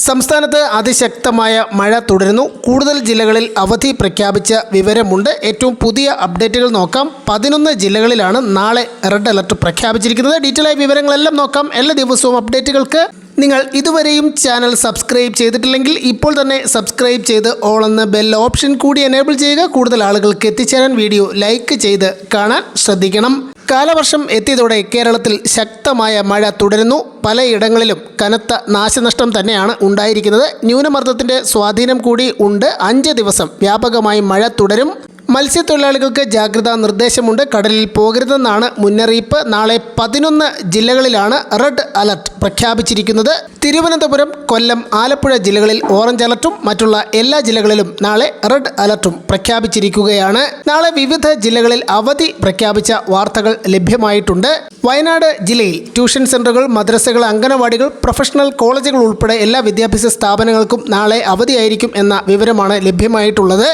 സംസ്ഥാനത്ത് അതിശക്തമായ മഴ തുടരുന്നു. കൂടുതൽ ജില്ലകളിൽ അവധി പ്രഖ്യാപിച്ച വിവരമുണ്ട്. ഏറ്റവും പുതിയ അപ്ഡേറ്റുകൾ നോക്കാം. 11 ജില്ലകളിലാണ് നാളെ റെഡ് അലർട്ട് പ്രഖ്യാപിച്ചിരിക്കുന്നത്. ഡീറ്റെയിൽ ആയ വിവരങ്ങളെല്ലാം നോക്കാം. എല്ലാ ദിവസവും അപ്ഡേറ്റുകൾക്ക് നിങ്ങൾ ഇതുവരെയും ചാനൽ സബ്സ്ക്രൈബ് ചെയ്തിട്ടില്ലെങ്കിൽ ഇപ്പോൾ തന്നെ സബ്സ്ക്രൈബ് ചെയ്ത് ഓൾ എന്ന ബെൽ ഓപ്ഷൻ കൂടി എനേബിൾ ചെയ്യുക. കൂടുതൽ ആളുകൾക്ക് എത്തിച്ചേരാൻ വീഡിയോ ലൈക്ക് ചെയ്ത് കാണാൻ ശ്രദ്ധിക്കണം. കാലവർഷം എത്തിയതോടെ കേരളത്തിൽ ശക്തമായ മഴ തുടരുന്നു. പലയിടങ്ങളിലും കനത്ത നാശനഷ്ടം തന്നെയാണ് ഉണ്ടായിരിക്കുന്നത്. ന്യൂനമർദ്ദത്തിൻ്റെ സ്വാധീനം കൂടി ഉണ്ട്. 5 ദിവസം വ്യാപകമായി മഴ തുടരും. മത്സ്യത്തൊഴിലാളികൾക്ക് ജാഗ്രതാ നിർദ്ദേശമുണ്ട്. കടലിൽ പോകരുതെന്നാണ് മുന്നറിയിപ്പ്. നാളെ 11 ജില്ലകളിലാണ് റെഡ് അലർട്ട് പ്രഖ്യാപിച്ചിരിക്കുന്നത്. തിരുവനന്തപുരം, കൊല്ലം, ആലപ്പുഴ ജില്ലകളിൽ ഓറഞ്ച് അലർട്ടും മറ്റുള്ള എല്ലാ ജില്ലകളിലും നാളെ റെഡ് അലർട്ടും പ്രഖ്യാപിച്ചിരിക്കുകയാണ്. നാളെ വിവിധ ജില്ലകളിൽ അവധി പ്രഖ്യാപിച്ച വാർത്തകൾ ലഭ്യമായിട്ടുണ്ട്. വയനാട് ജില്ലയിൽ ട്യൂഷൻ സെൻ്ററുകൾ, മദ്രസകൾ, അംഗനവാടികൾ, പ്രൊഫഷണൽ കോളേജുകൾ ഉൾപ്പെടെ എല്ലാ വിദ്യാഭ്യാസ സ്ഥാപനങ്ങൾക്കും നാളെ അവധിയായിരിക്കും എന്ന വിവരമാണ് ലഭ്യമായിട്ടുള്ളത്.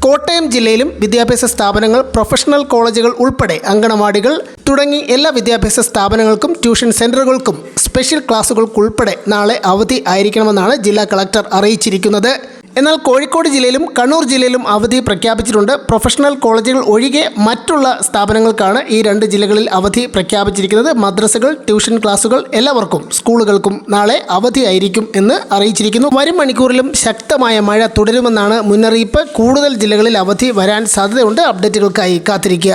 കോട്ടയം ജില്ലയിലും വിദ്യാഭ്യാസ സ്ഥാപനങ്ങൾ, പ്രൊഫഷണൽ കോളേജുകൾ ഉൾപ്പെടെ അങ്കണവാടികൾ തുടങ്ങി എല്ലാ വിദ്യാഭ്യാസ സ്ഥാപനങ്ങൾക്കും ട്യൂഷൻ സെൻ്ററുകൾക്കും സ്പെഷ്യൽ ക്ലാസുകൾക്കുൾപ്പെടെ നാളെ അവധി ആയിരിക്കണമെന്നാണ് ജില്ലാ കളക്ടർ അറിയിച്ചിരിക്കുന്നത്. എന്നാൽ കോഴിക്കോട് ജില്ലയിലും കണ്ണൂർ ജില്ലയിലും അവധി പ്രഖ്യാപിച്ചിട്ടുണ്ട്. പ്രൊഫഷണൽ കോളേജുകൾ ഒഴികെ മറ്റുള്ള സ്ഥാപനങ്ങൾക്കാണ് ഈ 2 ജില്ലകളിൽ അവധി പ്രഖ്യാപിച്ചിരിക്കുന്നത്. മദ്രസകൾ, ട്യൂഷൻ ക്ലാസുകൾ എല്ലാവർക്കും, സ്കൂളുകൾക്കും നാളെ അവധിയായിരിക്കും എന്ന് അറിയിച്ചിരിക്കുന്നു. വരും മണിക്കൂറിലും ശക്തമായ മഴ തുടരുമെന്നാണ് മുന്നറിയിപ്പ്. കൂടുതൽ ജില്ലകളിൽ അവധി വരാൻ സാധ്യതയുണ്ട്. അപ്ഡേറ്റുകൾക്കായി കാത്തിരിക്കുക.